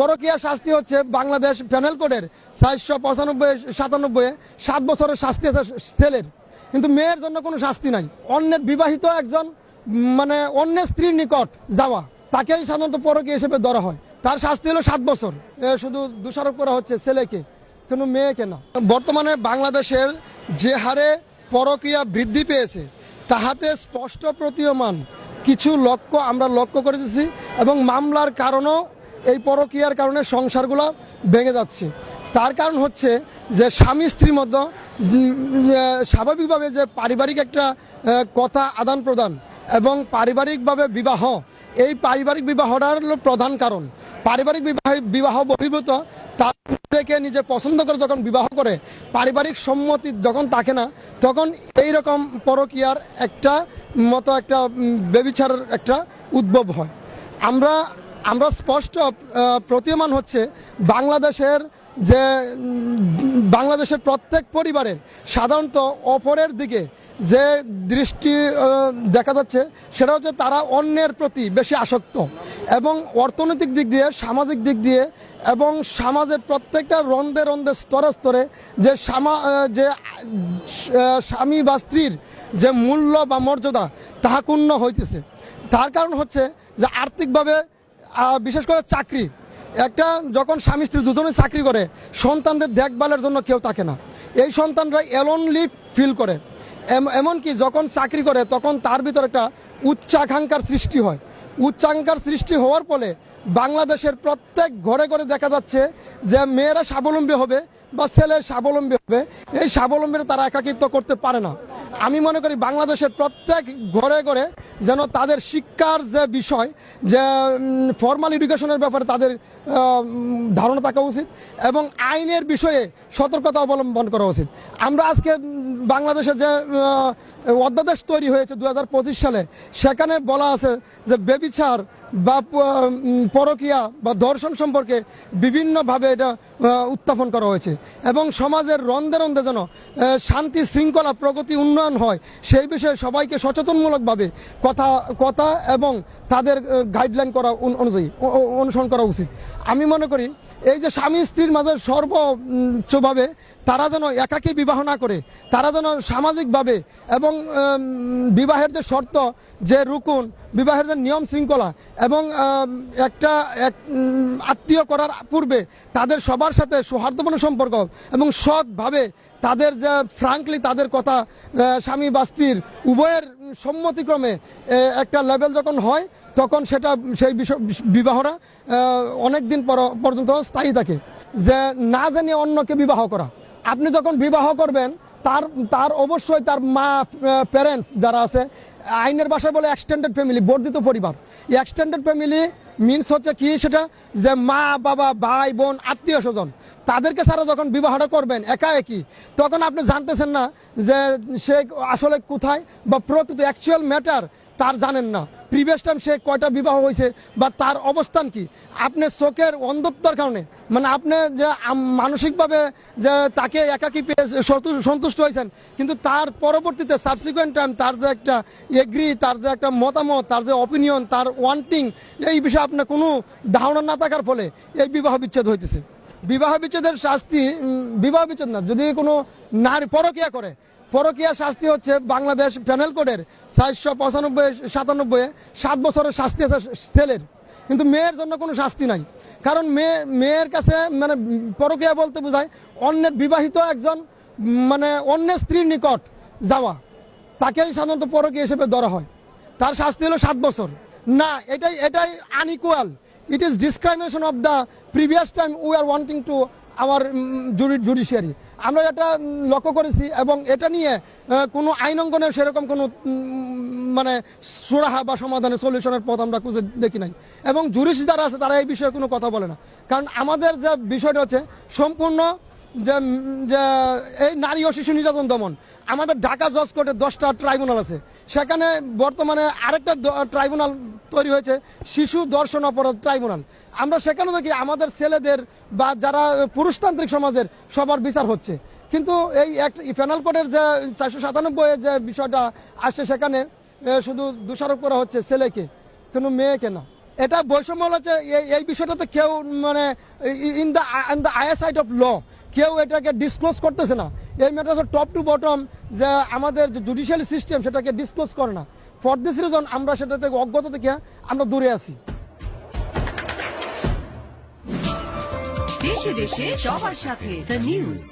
পরকীয়া শাস্তি হচ্ছে বাংলাদেশ পেনাল কোডের 495-97 7 বছরের শাস্তি আছে ছেলের, কিন্তু মেয়ের জন্য কোনো শাস্তি নাই। অন্যের বিবাহিত একজন অন্যের স্ত্রীর নিকট যাওয়া তাকেই সাধারণত পরকীয়া হিসেবে ধরা হয়। তার শাস্তি হলো 7 বছর। শুধু দোষারোপ করা হচ্ছে ছেলেকে, কোনো মেয়েকে না। বর্তমানে বাংলাদেশের যে হারে পরকীয়া বৃদ্ধি পেয়েছে তাহাতে স্পষ্ট প্রতীয়মান কিছু লক্ষ্য আমরা লক্ষ্য করেছি, এবং মামলার কারণেও এই পরকীয়ার কারণে সংসারগুলো ভেঙে যাচ্ছে। তার কারণ হচ্ছে যে স্বামী স্ত্রীর মধ্যে স্বাভাবিকভাবে যে পারিবারিক একটা কথা আদান প্রদান এবং পারিবারিকভাবে বিবাহ, এই পারিবারিক বিবাহটার হলো প্রধান কারণ। পারিবারিক বিবাহ বহির্ভূত তার থেকে নিজে পছন্দ করে যখন বিবাহ করে, পারিবারিক সম্মতি যখন থাকে না, তখন এই রকম পরকীয়ার একটা ব্যভিচারের একটা উদ্ভব হয়। আমরা স্পষ্ট প্রতীয়মান হচ্ছে বাংলাদেশের প্রত্যেক পরিবারের সাধারণত অপরের দিকে যে দৃষ্টি দেখা যাচ্ছে সেটা হচ্ছে তারা অন্যের প্রতি বেশি আসক্ত, এবং অর্থনৈতিক দিক দিয়ে, সামাজিক দিক দিয়ে এবং সমাজের প্রত্যেকটা রন্ধে রন্ধে স্তরে স্তরে যে স্বামী বা স্ত্রীর যে মূল্য বা মর্যাদা তাহা ক্ষুণ্ণ হইতেছে। তার কারণ হচ্ছে যে আর্থিকভাবে, বিশেষ করে চাকরি, একটা যখন স্বামী স্ত্রী দুজনে চাকরি করে সন্তানদের দেখভালের জন্য কেউ থাকে না। এই সন্তানরা এলোনলি ফিল করে। এমনকি যখন চাকরি করে তখন তার ভিতরে একটা উচ্চাকাঙ্ক্ষার সৃষ্টি হয়। উচ্চাকাঙ্ক্ষার সৃষ্টি হওয়ার ফলে বাংলাদেশের প্রত্যেক ঘরে ঘরে দেখা যাচ্ছে যে মেয়েরা স্বাবলম্বী হবে বা ছেলে স্বাবলম্বী হবে, এই স্বাবলম্বীরা তারা একাকিত্ব করতে পারে না। আমি মনে করি বাংলাদেশের প্রত্যেক ঘরে ঘরে যেন তাদের শিক্ষার যে বিষয়, যে ফর্মাল এডুকেশনের ব্যাপারে তাদের ধারণা থাকা উচিত, এবং আইনের বিষয়ে সতর্কতা অবলম্বন করা উচিত। আমরা আজকে বাংলাদেশে যে অধ্যাদেশ তৈরি হয়েছে 2025 সালে, সেখানে বলা আছে যে ব্যভিচার বা পরকীয়া বা ধর্ষণ সম্পর্কে বিভিন্নভাবে এটা উত্থাপন করা হয়েছে, এবং সমাজের রন্ধে রন্ধে যেন শান্তি শৃঙ্খলা প্রগতি উন্নয়ন হয় সেই বিষয়ে সবাইকে সচেতনমূলকভাবে কথা এবং তাদের গাইডলাইন করা অনুযায়ী অনুসরণ করা উচিত। আমি মনে করি এই যে স্বামী স্ত্রীর মাঝে সর্বোচ্চভাবে তারা যেন একাকী বিবাহ না করে, তারা যেন সামাজিকভাবে এবং বিবাহের যে শর্ত, যে রুকুন, বিবাহের যে নিয়ম শৃঙ্খলা এবং আত্মীয় করার পূর্বে তাদের সবার সাথে সৌহার্দ্যপূর্ণ সম্পর্ক এবং সৎভাবে তাদের যে ফ্রাঙ্কলি তাদের কথা স্বামী বা স্ত্রীর উভয়ের সম্মতিক্রমে একটা লেভেল যখন হয়, তখন সেই বিবাহরা অনেক দিন পর্যন্ত স্থায়ী থাকে। যে না জানিয়ে অন্যকে বিবাহ করা, আপনি যখন বিবাহ করবেন তার অবশ্যই তার মা, প্যারেন্টস যারা আছে, আইনের ভাষায় বলে এক্সটেন্ডেড ফ্যামিলি, বর্ধিত পরিবার। এই এক্সটেন্ডেড ফ্যামিলি মিনস হচ্ছে কি, সেটা যে মা বাবা ভাই বোন আত্মীয় স্বজন, তাদেরকে ছাড়া যখন বিবাহটা করবেন একাএকি, তখন আপনি জানতেছেন না যে সে আসলে কোথায় বা প্রকৃত অ্যাকচুয়াল ম্যাটার তার জানেন না। প্রিভিয়াস টাইম সে কয়টা বিবাহ হয়েছে বা তার অবস্থান কি, আপনি চোখের অন্ধত্বর কারণে আপনি যে মানসিকভাবে যে তাকে একাকী পেয়ে সন্তুষ্ট হয়েছেন, কিন্তু তার পরবর্তীতে সাবসিকুয়েন্ট টাইম তার যে একটা এগ্রি, তার যে একটা মতামত, তার যে অপিনিয়ন, তার ওয়ান্টিং, এই বিষয়ে আপনার কোনো ধারণা না থাকার ফলে এই বিবাহ বিচ্ছেদ হইতেছে। বিবাহ বিচ্ছেদের শাস্তি, বিবাহ বিচ্ছেদ না, যদি কোনো নারী পরকীয়া করে, পরকীয়া শাস্তি হচ্ছে বাংলাদেশ পেনাল কোডের 495-97 7 বছরের শাস্তি আছে ছেলের, কিন্তু মেয়ের জন্য কোনো শাস্তি নাই। কারণ মেয়ের কাছে পরকীয়া বলতে বোঝায় অন্যের বিবাহিত একজন অন্যের স্ত্রীর নিকট যাওয়া, তাকেই সাধারণত পরকীয়া হিসেবে ধরা হয়। তার শাস্তি হলো 7 বছর। না, এটাই unequal. It is discrimination of the previous time we are wanting to our judiciary. আমরা এটা লক্ষ্য করেছি, এবং এটা নিয়ে কোনো আইন অঙ্গনের সেরকম কোনো সুরাহা বা সমাধানের সলিউশনের পথ আমরা খুঁজে দেখি নাই, এবং জুরিস্ট যারা আছে তারা এই বিষয়ে কোনো কথা বলে না। কারণ আমাদের যে বিষয়টা হচ্ছে সম্পূর্ণ যে এই নারী ও শিশু নির্যাতন দমন, আমাদের ঢাকা জজ কোর্টে 10টা ট্রাইব্যুনাল আছে, সেখানে বর্তমানে আরেকটা ট্রাইব্যুনাল তৈরি হয়েছে, শিশু ধর্ষণ অপরাধ ট্রাইব্যুনাল। আমরা সেখানে দেখি আমাদের ছেলেদের বা যারা পুরুষতান্ত্রিক সমাজের সবার বিচার হচ্ছে, কিন্তু এই পেনাল কোডের যে 497 যে বিষয়টা আসছে, সেখানে শুধু দোষারোপ করা হচ্ছে ছেলেকে, কোনো মেয়েকে না। এটা বৈষম্য হচ্ছে এই বিষয়টাতে কেউ মানে in the other side of law কেউ এটাকে ডিসক্লোজ করতেছে না। এই ম্যাটার টপ টু বটম যে আমাদের যে জুডিশিয়াল সিস্টেম সেটাকে ডিসক্লোজ করে না। ফর দিস রিজন আমরা সেটা থেকে অজ্ঞতা থেকে আমরা দূরে আছি। দেশে দেশে সবার সাথে দ্য নিউজ।